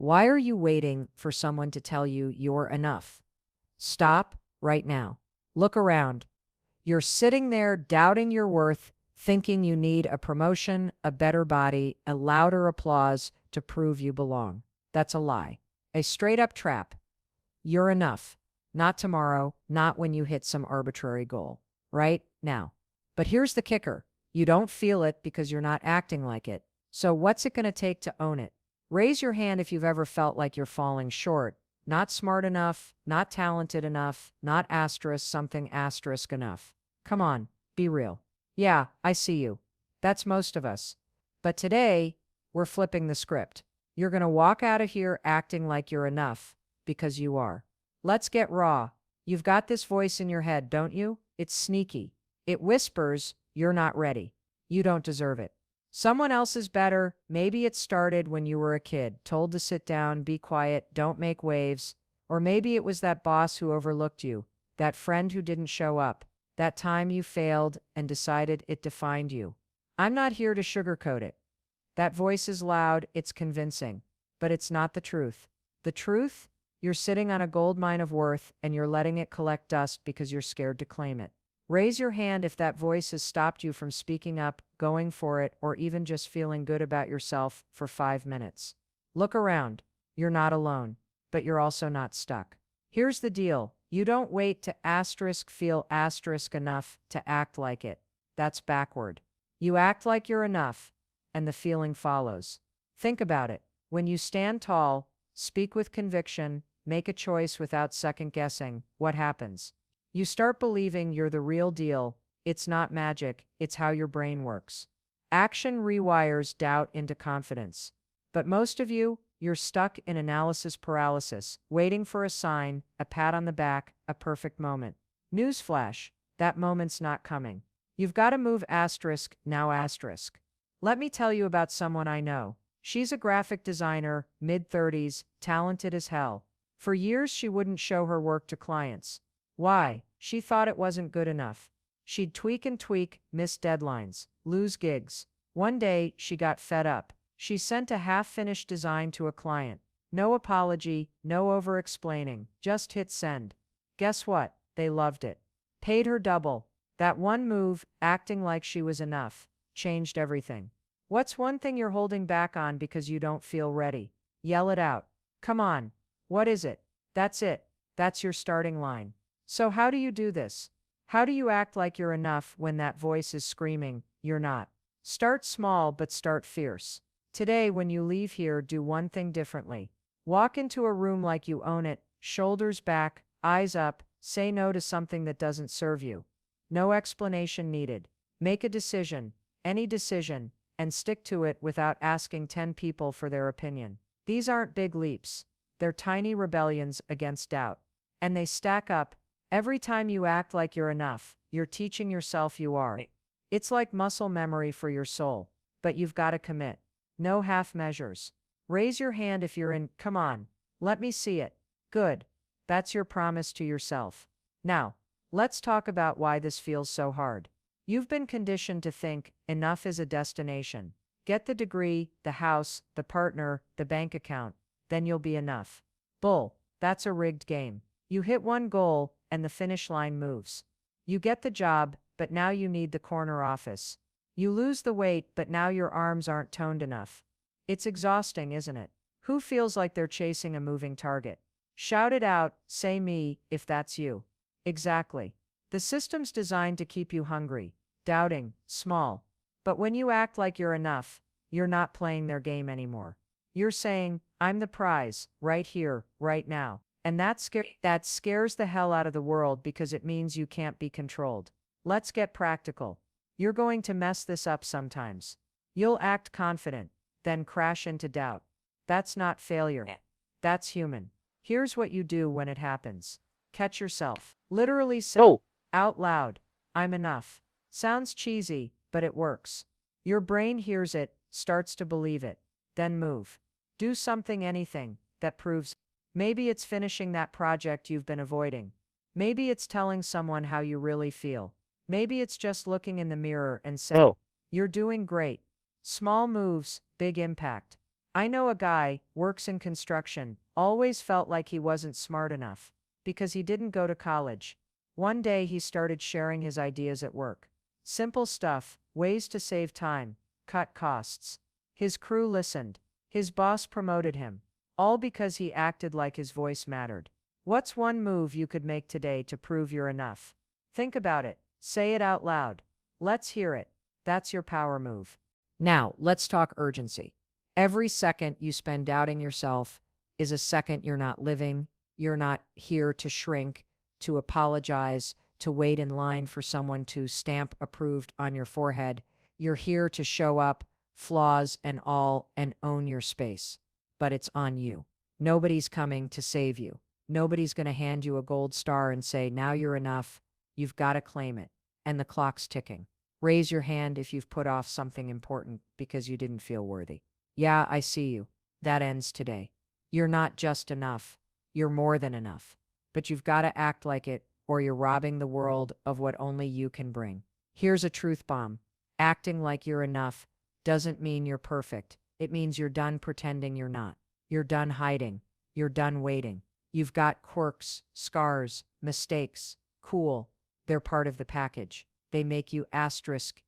Why are you waiting for someone to tell you you're enough? Stop right now. Look around. You're sitting there doubting your worth, thinking you need a promotion, a better body, a louder applause to prove you belong. That's a lie. A straight up trap. You're enough. Not tomorrow, not when you hit some arbitrary goal. Right now. But here's the kicker. You don't feel it because you're not acting like it. So what's it going to take to own it? Raise your hand if you've ever felt like you're falling short. Not smart enough, not talented enough, not asterisk something asterisk enough. Come on, be real. Yeah, I see you. That's most of us. But today, we're flipping the script. You're going to walk out of here acting like you're enough, because you are. Let's get raw. You've got this voice in your head, don't you? It's sneaky. It whispers, you're not ready. You don't deserve it. Someone else is better. Maybe it started when you were a kid, told to sit down, be quiet, don't make waves. Or maybe it was that boss who overlooked you, that friend who didn't show up, that time you failed and decided it defined you. I'm not here to sugarcoat it. That voice is loud, it's convincing, but it's not the truth. The truth? You're sitting on a gold mine of worth and you're letting it collect dust because you're scared to claim it. Raise your hand if that voice has stopped you from speaking up, going for it, or even just feeling good about yourself for 5 minutes. Look around. You're not alone, but you're also not stuck. Here's the deal. You don't wait to feel enough to act like it. That's backward. You act like you're enough, and the feeling follows. Think about it. When you stand tall, speak with conviction, make a choice without second guessing, what happens? You start believing you're the real deal. It's not magic, it's how your brain works. Action rewires doubt into confidence. But most of you, you're stuck in analysis paralysis, waiting for a sign, a pat on the back, a perfect moment. Newsflash, that moment's not coming. You've got to move now. Let me tell you about someone I know. She's a graphic designer, mid-30s, talented as hell. For years she wouldn't show her work to clients. Why? She thought it wasn't good enough. She'd tweak and tweak, miss deadlines, lose gigs. One day, she got fed up. She sent a half-finished design to a client. No apology, no over-explaining, just hit send. Guess what? They loved it. Paid her double. That one move, acting like she was enough, changed everything. What's one thing you're holding back on because you don't feel ready? Yell it out. Come on. What is it? That's it. That's your starting line. So how do you do this? How do you act like you're enough when that voice is screaming, you're not? Start small but start fierce. Today, when you leave here, do one thing differently. Walk into a room like you own it, shoulders back, eyes up, say no to something that doesn't serve you. No explanation needed. Make a decision, any decision, and stick to it without asking 10 people for their opinion. These aren't big leaps. They're tiny rebellions against doubt. And they stack up. Every time you act like you're enough, you're teaching yourself you are. It's like muscle memory for your soul. But you've got to commit. No half measures. Raise your hand if you're in. Come on. Let me see it. Good. That's your promise to yourself. Now, let's talk about why this feels so hard. You've been conditioned to think enough is a destination. Get the degree, the house, the partner, the bank account. Then you'll be enough. Bull. That's a rigged game. You hit one goal, and the finish line moves. You get the job, but now you need the corner office. You lose the weight, but now your arms aren't toned enough. It's exhausting, isn't it? Who feels like they're chasing a moving target? Shout it out, say me, if that's you. Exactly. The system's designed to keep you hungry, doubting, small. But when you act like you're enough, you're not playing their game anymore. You're saying, I'm the prize, right here, right now. And that scares the hell out of the world because it means you can't be controlled. Let's get practical. You're going to mess this up sometimes. You'll act confident, then crash into doubt. That's not failure. That's human. Here's what you do when it happens. Catch yourself. Literally say out loud, I'm enough. Sounds cheesy, but it works. Your brain hears it, starts to believe it. Then move. Do something, anything, that proves. Maybe it's finishing that project you've been avoiding. Maybe it's telling someone how you really feel. Maybe it's just looking in the mirror and saying, you're doing great. Small moves, big impact. I know a guy, works in construction, always felt like he wasn't smart enough because he didn't go to college. One day he started sharing his ideas at work. Simple stuff, ways to save time, cut costs. His crew listened. His boss promoted him. All because he acted like his voice mattered. What's one move you could make today to prove you're enough? Think about it. Say it out loud. Let's hear it. That's your power move. Now, let's talk urgency. Every second you spend doubting yourself is a second you're not living. You're not here to shrink, to apologize, to wait in line for someone to stamp approved on your forehead. You're here to show up, flaws and all, and own your space. But it's on you. Nobody's coming to save you. Nobody's going to hand you a gold star and say, now you're enough. You've got to claim it. And the clock's ticking. Raise your hand if you've put off something important because you didn't feel worthy. Yeah, I see you. That ends today. You're not just enough. You're more than enough. But you've got to act like it, or you're robbing the world of what only you can bring. Here's a truth bomb. Acting like you're enough doesn't mean you're perfect. It means you're done pretending you're not. You're done hiding. You're done waiting. You've got quirks, scars, mistakes. Cool. They're part of the package. They make you asterisk,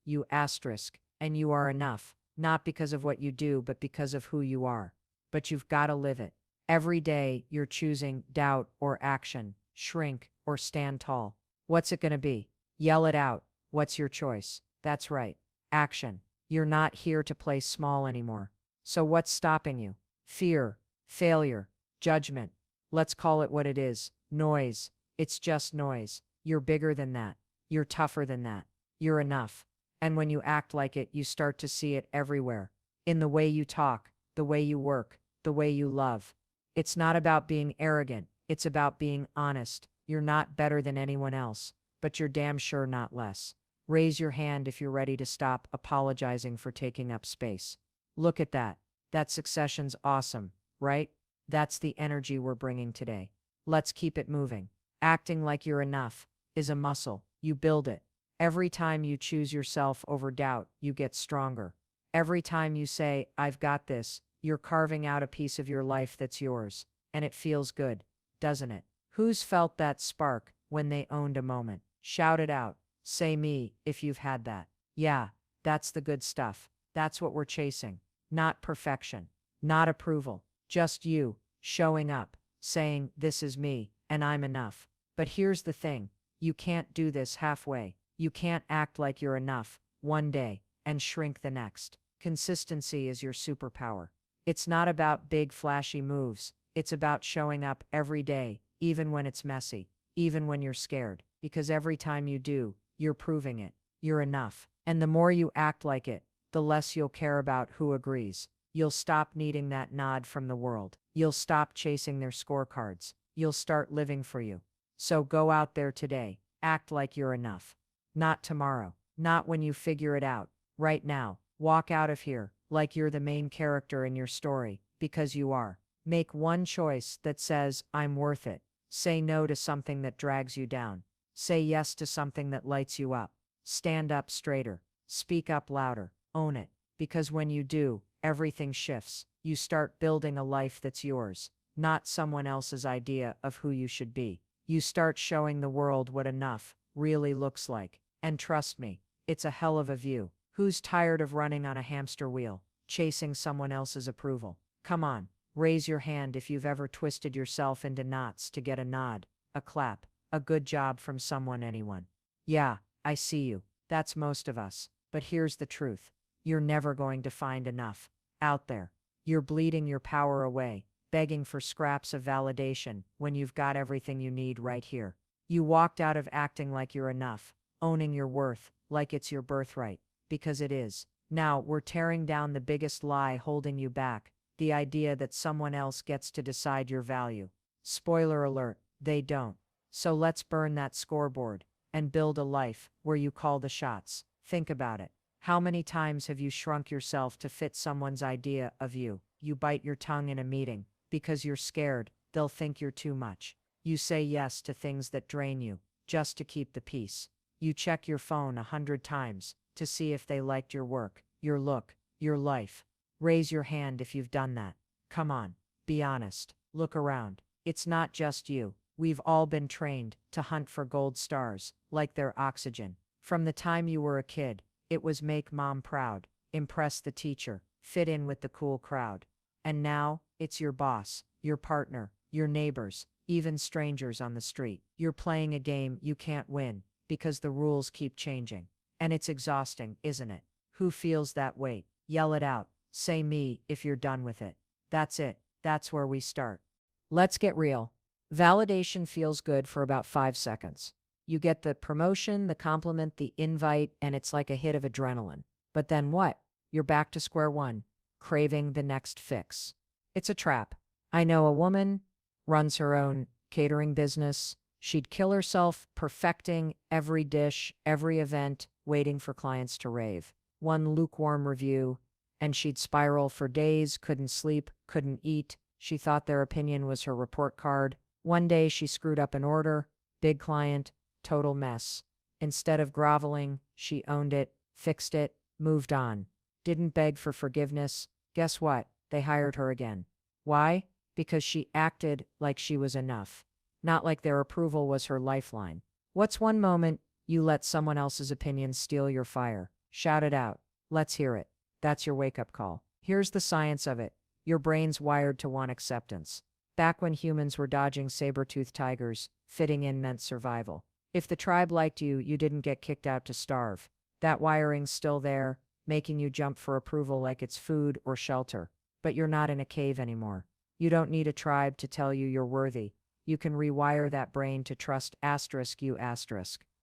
and you are enough, not because of what you do, but because of who you are. But you've got to live it. Every day you're choosing doubt or action, shrink or stand tall. What's it going to be? Yell it out. What's your choice? That's right. Action. You're not here to play small anymore. So what's stopping you? Fear, failure, judgment. Let's call it what it is. Noise. It's just noise. You're bigger than that. You're tougher than that. You're enough. And when you act like it, you start to see it everywhere. In the way you talk, the way you work, the way you love. It's not about being arrogant. It's about being honest. You're not better than anyone else, but you're damn sure not less. Raise your hand if you're ready to stop apologizing for taking up space. Look at that. That succession's awesome, right? That's the energy we're bringing today. Let's keep it moving. Acting like you're enough is a muscle. You build it. Every time you choose yourself over doubt, you get stronger. Every time you say, I've got this, you're carving out a piece of your life that's yours. And it feels good, doesn't it? Who's felt that spark when they owned a moment? Shout it out. Say me if you've had that. Yeah, that's the good stuff. That's what we're chasing. Not perfection, not approval, just you showing up, saying, this is me, and I'm enough. But here's the thing. You can't do this halfway. You can't act like you're enough one day and shrink the next. Consistency is your superpower. It's not about big flashy moves. It's about showing up every day, even when it's messy, even when you're scared, because every time you do, you're proving it. You're enough. And the more you act like it, the less you'll care about who agrees. You'll stop needing that nod from the world. You'll stop chasing their scorecards. You'll start living for you. So go out there today. Act like you're enough. Not tomorrow. Not when you figure it out. Right now. Walk out of here like you're the main character in your story, because you are. Make one choice that says, I'm worth it. Say no to something that drags you down. Say yes to something that lights you up. Stand up straighter. Speak up louder. Own it. Because when you do, everything shifts. You start building a life that's yours, not someone else's idea of who you should be. You start showing the world what enough really looks like. And trust me, it's a hell of a view. Who's tired of running on a hamster wheel, chasing someone else's approval? Come on, raise your hand if you've ever twisted yourself into knots to get a nod, a clap, a good job from someone, anyone. Yeah, I see you. That's most of us. But here's the truth. You're never going to find enough out there. You're bleeding your power away, begging for scraps of validation when you've got everything you need right here. You walked out of acting like you're enough, owning your worth like it's your birthright, because it is. Now we're tearing down the biggest lie holding you back, the idea that someone else gets to decide your value. Spoiler alert, they don't. So let's burn that scoreboard and build a life where you call the shots. Think about it. How many times have you shrunk yourself to fit someone's idea of you? You bite your tongue in a meeting because you're scared they'll think you're too much. You say yes to things that drain you just to keep the peace. You check your phone 100 times to see if they liked your work, your look, your life. Raise your hand if you've done that. Come on, be honest. Look around. It's not just you. We've all been trained to hunt for gold stars, like they're oxygen. From the time you were a kid, it was make mom proud, impress the teacher, fit in with the cool crowd. And now, it's your boss, your partner, your neighbors, even strangers on the street. You're playing a game you can't win because the rules keep changing. And it's exhausting, isn't it? Who feels that weight? Yell it out. Say me if you're done with it. That's it. That's where we start. Let's get real. Validation feels good for about 5 seconds. You get the promotion, the compliment, the invite, and it's like a hit of adrenaline. But then what? You're back to square one, craving the next fix. It's a trap. I know a woman runs her own catering business. She'd kill herself perfecting every dish, every event, waiting for clients to rave. One lukewarm review, and she'd spiral for days, couldn't sleep, couldn't eat. She thought their opinion was her report card. One day she screwed up an order, big client, total mess. Instead of groveling, she owned it, fixed it, moved on. Didn't beg for forgiveness. Guess what? They hired her again. Why? Because she acted like she was enough. Not like their approval was her lifeline. What's one moment you let someone else's opinion steal your fire? Shout it out. Let's hear it. That's your wake-up call. Here's the science of it. Your brain's wired to want acceptance. Back when humans were dodging saber-toothed tigers, fitting in meant survival. If the tribe liked you, you didn't get kicked out to starve. That wiring's still there, making you jump for approval like it's food or shelter. But you're not in a cave anymore. You don't need a tribe to tell you you're worthy. You can rewire that brain to trust you.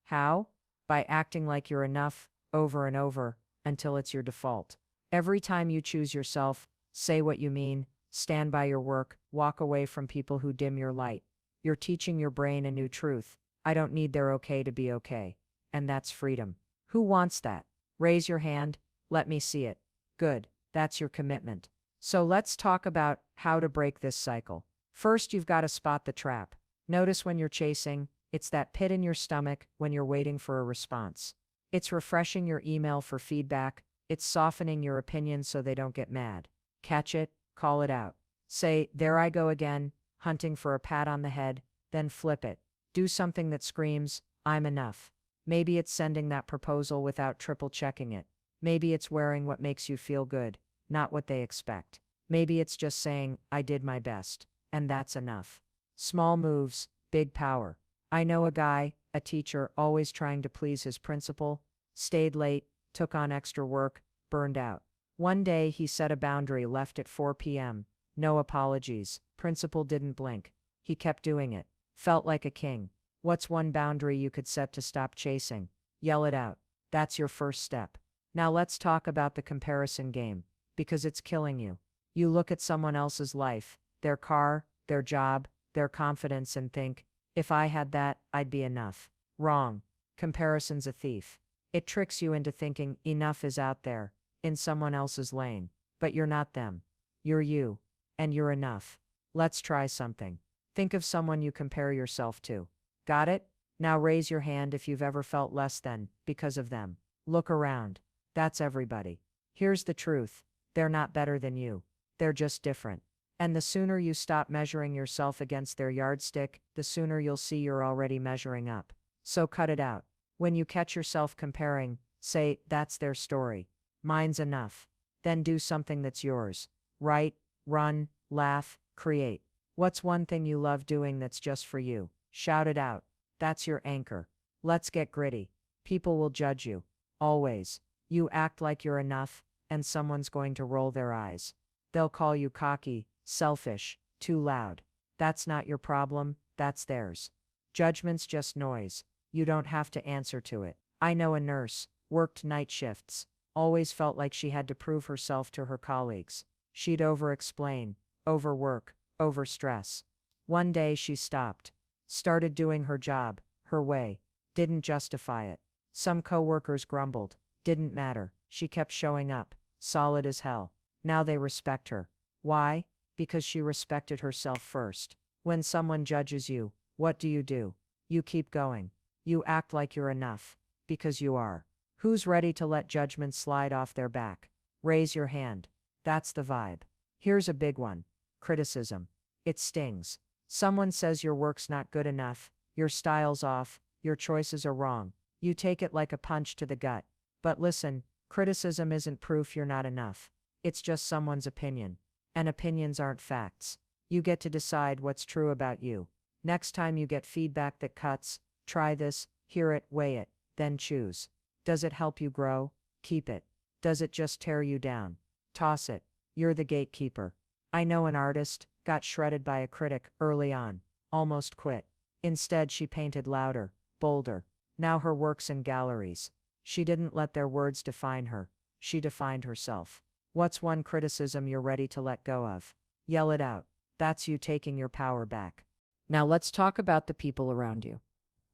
How? By acting like you're enough, over and over, until it's your default. Every time you choose yourself, say what you mean, stand by your work, walk away from people who dim your light. You're teaching your brain a new truth. I don't need their okay to be okay. And that's freedom. Who wants that? Raise your hand. Let me see it. Good. That's your commitment. So let's talk about how to break this cycle. First, you've got to spot the trap. Notice when you're chasing, it's that pit in your stomach when you're waiting for a response. It's refreshing your email for feedback. It's softening your opinion so they don't get mad. Catch it, call it out. Say, there I go again, hunting for a pat on the head, then flip it. Do something that screams, I'm enough. Maybe it's sending that proposal without triple checking it. Maybe it's wearing what makes you feel good, not what they expect. Maybe it's just saying, I did my best, and that's enough. Small moves, big power. I know a guy, a teacher, always trying to please his principal, stayed late, took on extra work, burned out. One day he set a boundary, left at 4 p.m. No apologies. Principal didn't blink. He kept doing it. Felt like a king. What's one boundary you could set to stop chasing? Yell it out. That's your first step. Now let's talk about the comparison game, because it's killing you. You look at someone else's life, their car, their job, their confidence, and think, if I had that, I'd be enough. Wrong. Comparison's a thief. It tricks you into thinking enough is out there, in someone else's lane. But you're not them. You're you. And you're enough. Let's try something. Think of someone you compare yourself to. Got it? Now raise your hand if you've ever felt less than, because of them. Look around. That's everybody. Here's the truth. They're not better than you. They're just different. And the sooner you stop measuring yourself against their yardstick, the sooner you'll see you're already measuring up. So cut it out. When you catch yourself comparing, say, that's their story. Mine's enough. Then do something that's yours. Write, run, laugh, create. What's one thing you love doing that's just for you? Shout it out. That's your anchor. Let's get gritty. People will judge you. Always. You act like you're enough, and someone's going to roll their eyes. They'll call you cocky, selfish, too loud. That's not your problem, that's theirs. Judgment's just noise. You don't have to answer to it. I know a nurse, worked night shifts, always felt like she had to prove herself to her colleagues. She'd over-explain, overwork, overstress. One day she stopped. Started doing her job, her way. Didn't justify it. Some coworkers grumbled. Didn't matter. She kept showing up, solid as hell. Now they respect her. Why? Because she respected herself first. When someone judges you, what do? You keep going. You act like you're enough. Because you are. Who's ready to let judgment slide off their back? Raise your hand. That's the vibe. Here's a big one. Criticism. It stings. Someone says your work's not good enough, your style's off, your choices are wrong. You take it like a punch to the gut. But listen, criticism isn't proof you're not enough. It's just someone's opinion. And opinions aren't facts. You get to decide what's true about you. Next time you get feedback that cuts, try this, hear it, weigh it, then choose. Does it help you grow? Keep it. Does it just tear you down? Toss it. You're the gatekeeper. I know an artist, got shredded by a critic early on, almost quit. Instead, she painted louder, bolder. Now her work's in galleries. She didn't let their words define her. She defined herself. What's one criticism you're ready to let go of? Yell it out. That's you taking your power back. Now let's talk about the people around you.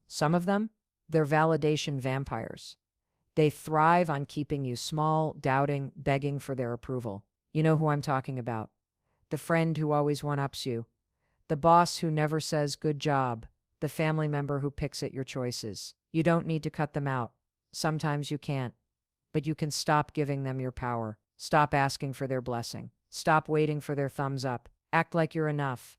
Some of them, they're validation vampires. They thrive on keeping you small, doubting, begging for their approval. You know who I'm talking about. The friend who always one-ups you. The boss who never says good job. The family member who picks at your choices. You don't need to cut them out. Sometimes you can't. But you can stop giving them your power. Stop asking for their blessing. Stop waiting for their thumbs up. Act like you're enough.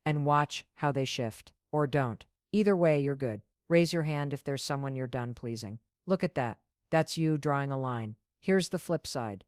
And watch how they shift. Or don't. Either way, you're good. Raise your hand if there's someone you're done pleasing. Look at that. That's you drawing a line. Here's the flip side.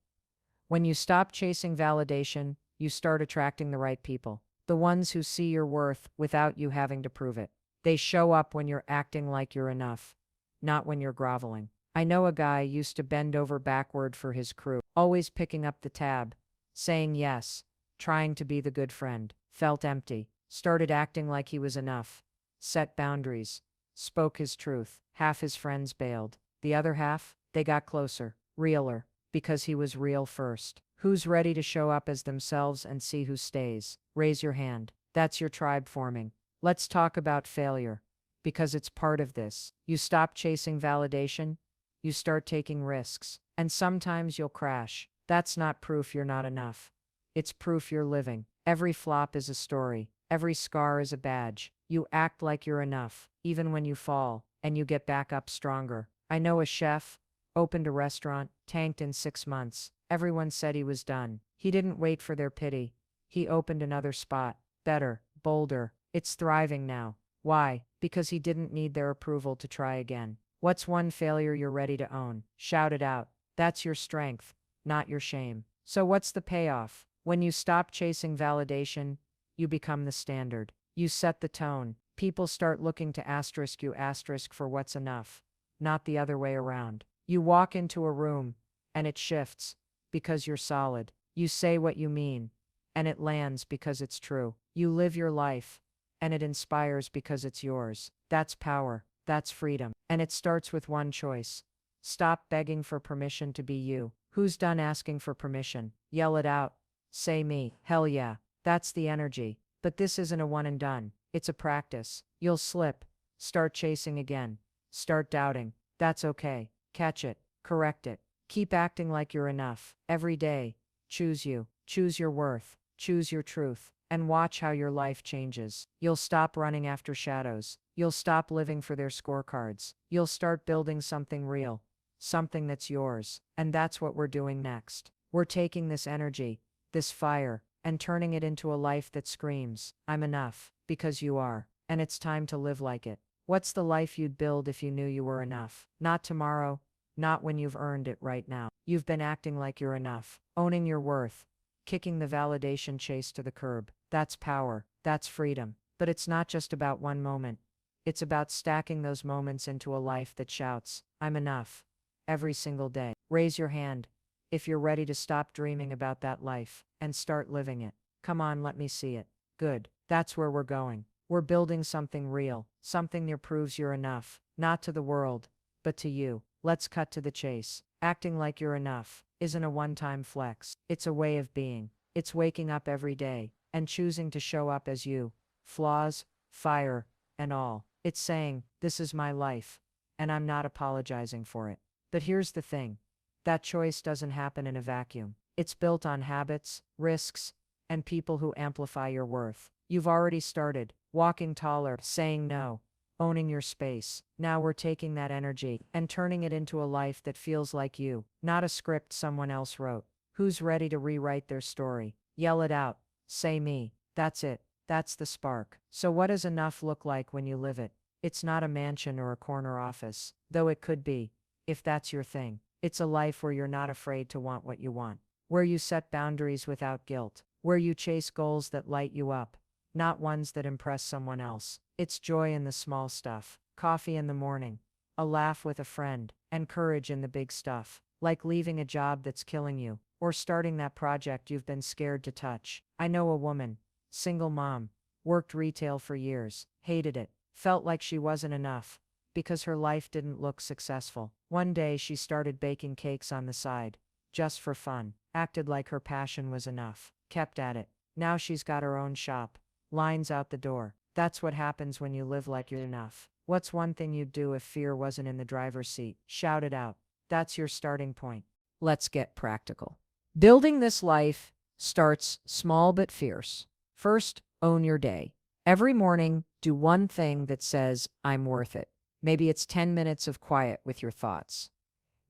When you stop chasing validation, you start attracting the right people. The ones who see your worth without you having to prove it. They show up when you're acting like you're enough, not when you're groveling. I know a guy used to bend over backward for his crew, always picking up the tab, saying yes, trying to be the good friend, felt empty, started acting like he was enough, set boundaries, spoke his truth. Half his friends bailed. The other half, they got closer, realer, because he was real first. Who's ready to show up as themselves and see who stays? Raise your hand. That's your tribe forming. Let's talk about failure, because it's part of this. You stop chasing validation, you start taking risks, and sometimes you'll crash. That's not proof you're not enough. It's proof you're living. Every flop is a story. Every scar is a badge. You act like you're enough, even when you fall, and you get back up stronger. I know a chef, opened a restaurant, tanked in 6 months. Everyone said he was done. He didn't wait for their pity. He opened another spot, better, bolder. It's thriving now. Why? Because he didn't need their approval to try again. What's one failure you're ready to own? Shout it out. That's your strength, not your shame. So what's the payoff? When you stop chasing validation, you become the standard. You set the tone. People start looking to asterisk you asterisk for what's enough, not the other way around. You walk into a room, and it shifts, because you're solid. You say what you mean, and it lands because it's true. You live your life, and it inspires because it's yours. That's power. That's freedom. And it starts with one choice. Stop begging for permission to be you. Who's done asking for permission? Yell it out. Say me. Hell yeah. That's the energy. But this isn't a one and done. It's a practice. You'll slip. Start chasing again. Start doubting. That's okay. Catch it. Correct it. Keep acting like you're enough. Every day. Choose you. Choose your worth. Choose your truth. And watch how your life changes. You'll stop running after shadows. You'll stop living for their scorecards. You'll start building something real. Something that's yours. And that's what we're doing next. We're taking this energy, this fire, and turning it into a life that screams, I'm enough, because you are. And it's time to live like it. What's the life you'd build if you knew you were enough? Not tomorrow, not when you've earned it right now. You've been acting like you're enough, owning your worth, kicking the validation chase to the curb. That's power, that's freedom. But it's not just about one moment. It's about stacking those moments into a life that shouts, I'm enough, every single day. Raise your hand if you're ready to stop dreaming about that life and start living it. Come on, let me see it. Good. That's where we're going. We're building something real, something that proves you're enough, not to the world, but to you. Let's cut to the chase. Acting like you're enough isn't a one-time flex. It's a way of being. It's waking up every day and choosing to show up as you, flaws, fire, and all. It's saying, this is my life, and I'm not apologizing for it. But here's the thing. That choice doesn't happen in a vacuum. It's built on habits, risks, and people who amplify your worth. You've already started, walking taller, saying no, owning your space. Now we're taking that energy and turning it into a life that feels like you, not a script someone else wrote. Who's ready to rewrite their story? Yell it out. Say me. That's it. That's the spark. So what does enough look like when you live it? It's not a mansion or a corner office, though it could be, if that's your thing. It's a life where you're not afraid to want what you want, where you set boundaries without guilt, where you chase goals that light you up, not ones that impress someone else. It's joy in the small stuff, coffee in the morning, a laugh with a friend, and courage in the big stuff, like leaving a job that's killing you, or starting that project you've been scared to touch. I know a woman, single mom, worked retail for years, hated it, felt like she wasn't enough, because her life didn't look successful. One day she started baking cakes on the side, just for fun, acted like her passion was enough, kept at it. Now she's got her own shop, lines out the door. That's what happens when you live like you're enough. What's one thing you'd do if fear wasn't in the driver's seat? Shout it out. That's your starting point. Let's get practical. Building this life starts small but fierce. First, own your day. Every morning, do one thing that says, I'm worth it. Maybe it's 10 minutes of quiet with your thoughts.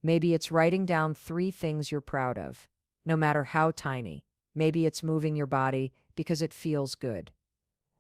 Maybe it's writing down 3 things you're proud of, no matter how tiny. Maybe it's moving your body because it feels good,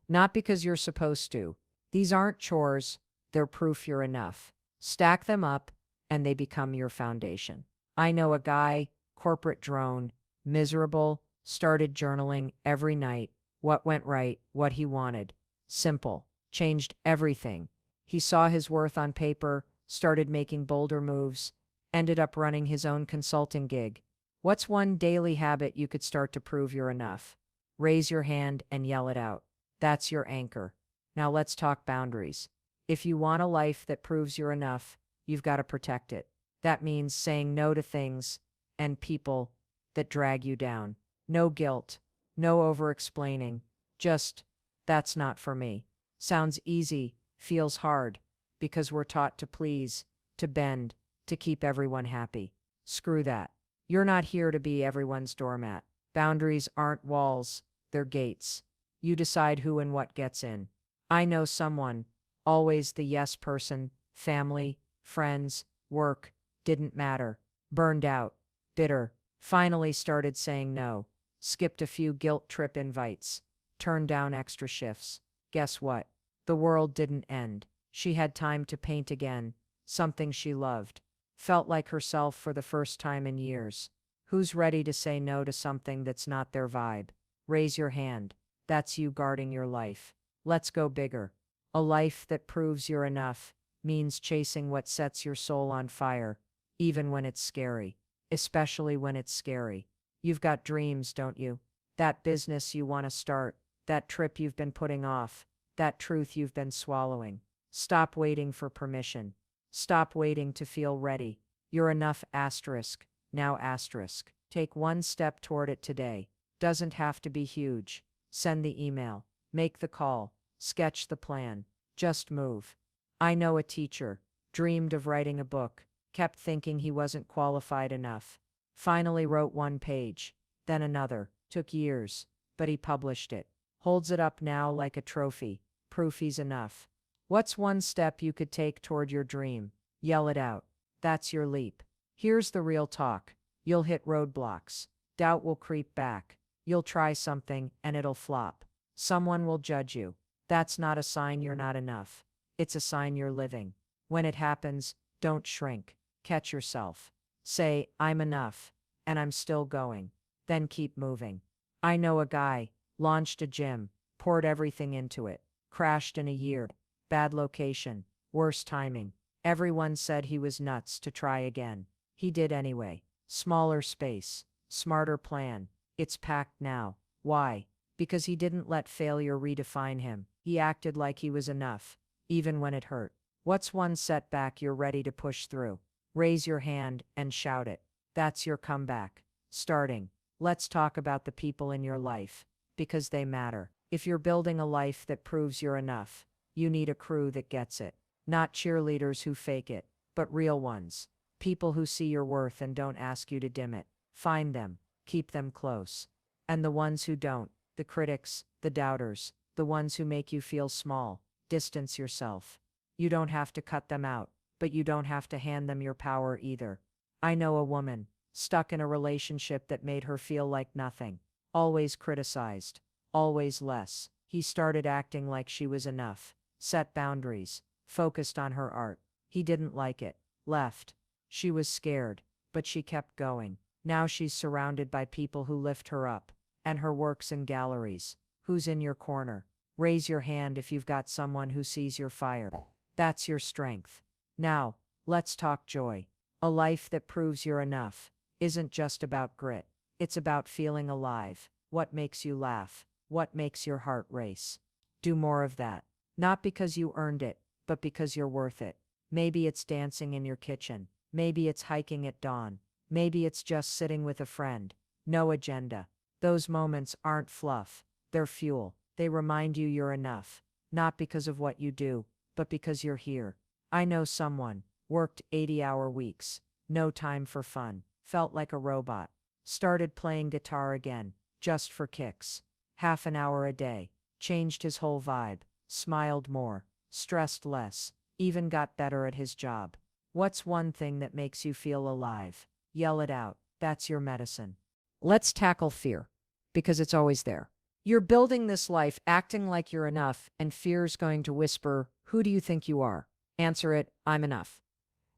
not because you're supposed to. These aren't chores, they're proof you're enough. Stack them up, and they become your foundation. I know a guy, corporate drone, miserable, started journaling every night, what went right, what he wanted. Simple. Changed everything. He saw his worth on paper, started making bolder moves, ended up running his own consulting gig. What's one daily habit you could start to prove you're enough? Raise your hand and yell it out. That's your anchor. Now let's talk boundaries. If you want a life that proves you're enough, you've got to protect it. That means saying no to things and people that drag you down. No guilt, no over-explaining, just, that's not for me. Sounds easy, feels hard, because we're taught to please, to bend, to keep everyone happy. Screw that. You're not here to be everyone's doormat. Boundaries aren't walls, they're gates. You decide who and what gets in. I know someone, always the yes person, family, friends, work, didn't matter, burned out, bitter, finally started saying no, skipped a few guilt trip invites, turned down extra shifts. Guess what? The world didn't end. She had time to paint again, something she loved. Felt like herself for the first time in years. Who's ready to say no to something that's not their vibe? Raise your hand. That's you guarding your life. Let's go bigger. A life that proves you're enough means chasing what sets your soul on fire, even when it's scary. Especially when it's scary. You've got dreams, don't you? That business you want to start, that trip you've been putting off, that truth you've been swallowing. Stop waiting for permission. Stop waiting to feel ready. You're enough asterisk. Now asterisk. Take one step toward it today. Doesn't have to be huge. Send the email. Make the call. Sketch the plan. Just move. I know a teacher. Dreamed of writing a book. Kept thinking he wasn't qualified enough. Finally wrote 1 page. Then another. Took years. But he published it. Holds it up now like a trophy. Proof he's enough. What's one step you could take toward your dream? Yell it out. That's your leap. Here's the real talk. You'll hit roadblocks. Doubt will creep back. You'll try something and it'll flop. Someone will judge you. That's not a sign you're not enough. It's a sign you're living. When it happens, don't shrink. Catch yourself. Say, I'm enough, and I'm still going. Then keep moving. I know a guy, launched a gym, poured everything into it, crashed in a year. Bad location, worse timing. Everyone said he was nuts to try again. He did anyway. Smaller space, smarter plan. It's packed now. Why? Because he didn't let failure redefine him. He acted like he was enough, even when it hurt. What's one setback you're ready to push through? Raise your hand and shout it. That's your comeback. Starting. Let's talk about the people in your life, because they matter. If you're building a life that proves you're enough, you need a crew that gets it. Not cheerleaders who fake it, but real ones. People who see your worth and don't ask you to dim it. Find them. Keep them close. And the ones who don't, the critics, the doubters, the ones who make you feel small, distance yourself. You don't have to cut them out, but you don't have to hand them your power either. I know a woman, stuck in a relationship that made her feel like nothing, always criticized, always less. He started acting like she was enough, set boundaries, focused on her art. He didn't like it, left. She was scared, but she kept going. Now she's surrounded by people who lift her up, and her work's in galleries. Who's in your corner? Raise your hand if you've got someone who sees your fire. That's your strength. Now, let's talk joy. A life that proves you're enough isn't just about grit. It's about feeling alive. What makes you laugh? What makes your heart race? Do more of that. Not because you earned it, but because you're worth it. Maybe it's dancing in your kitchen. Maybe it's hiking at dawn. Maybe it's just sitting with a friend. No agenda. Those moments aren't fluff. They're fuel. They remind you you're enough. Not because of what you do, but because you're here. I know someone worked 80-hour weeks. No time for fun. Felt like a robot. Started playing guitar again, just for kicks. Half an hour a day. Changed his whole vibe. Smiled more. Stressed less. Even got better at his job. What's one thing that makes you feel alive? Yell it out. That's your medicine. Let's tackle fear, because it's always there. You're building this life acting like you're enough, and fear's going to whisper, "Who do you think you are?" Answer it, "I'm enough."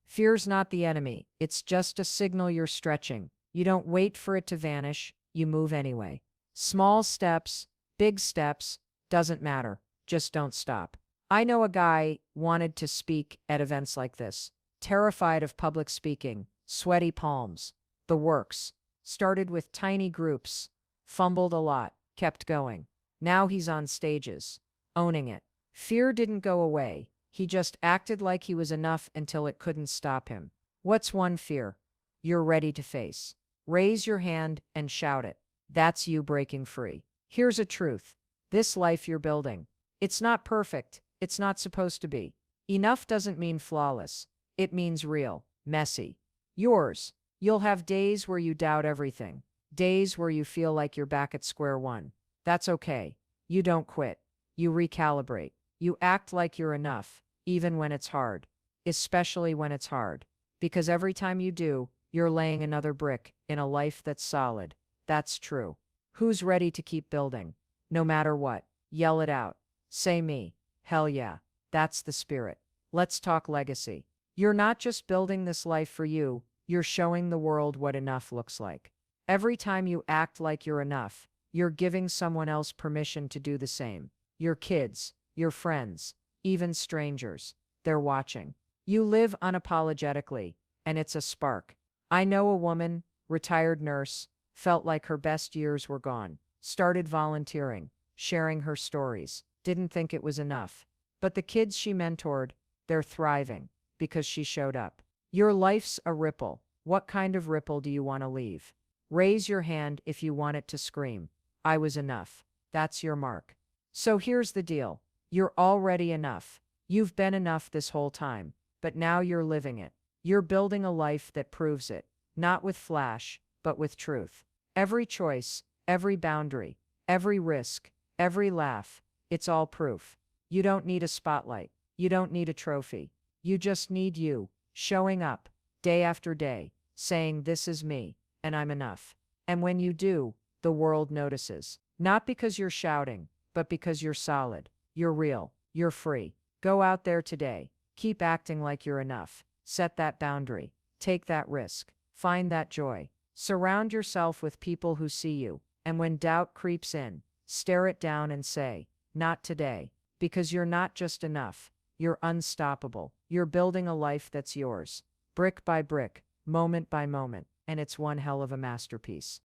Fear's not the enemy. It's just a signal you're stretching. You don't wait for it to vanish. You move anyway. Small steps, big steps, doesn't matter. Just don't stop. I know a guy wanted to speak at events like this. Terrified of public speaking, sweaty palms, the works. Started with tiny groups, fumbled a lot, kept going. Now he's on stages, owning it. Fear didn't go away. He just acted like he was enough until it couldn't stop him. What's one fear you're ready to face? Raise your hand and shout it. That's you breaking free. Here's a truth. This life you're building, it's not perfect. It's not supposed to be. Enough doesn't mean flawless. It means real, messy. Yours. You'll have days where you doubt everything. Days where you feel like you're back at square one. That's okay. You don't quit. You recalibrate. You act like you're enough, even when it's hard. Especially when it's hard. Because every time you do, you're laying another brick in a life that's solid. That's true. Who's ready to keep building? No matter what. Yell it out. Say me. Hell yeah. That's the spirit. Let's talk legacy. You're not just building this life for you, you're showing the world what enough looks like. Every time you act like you're enough, you're giving someone else permission to do the same. Your kids, your friends, even strangers. They're watching. You live unapologetically, and it's a spark. I know a woman, retired nurse, felt like her best years were gone. Started volunteering, sharing her stories. Didn't think it was enough. But the kids she mentored, they're thriving because she showed up. Your life's a ripple. What kind of ripple do you want to leave? Raise your hand if you want it to scream, "I was enough." That's your mark. So here's the deal. You're already enough. You've been enough this whole time, but now you're living it. You're building a life that proves it, not with flash, but with truth. Every choice, every boundary, every risk, every laugh, it's all proof. You don't need a spotlight. You don't need a trophy. You just need you, showing up, day after day, saying, "This is me, and I'm enough." And when you do, the world notices. Not because you're shouting, but because you're solid. You're real. You're free. Go out there today. Keep acting like you're enough. Set that boundary. Take that risk. Find that joy. Surround yourself with people who see you. And when doubt creeps in, stare it down and say, "Not today." Because you're not just enough. You're unstoppable. You're building a life that's yours. Brick by brick, moment by moment. And it's one hell of a masterpiece.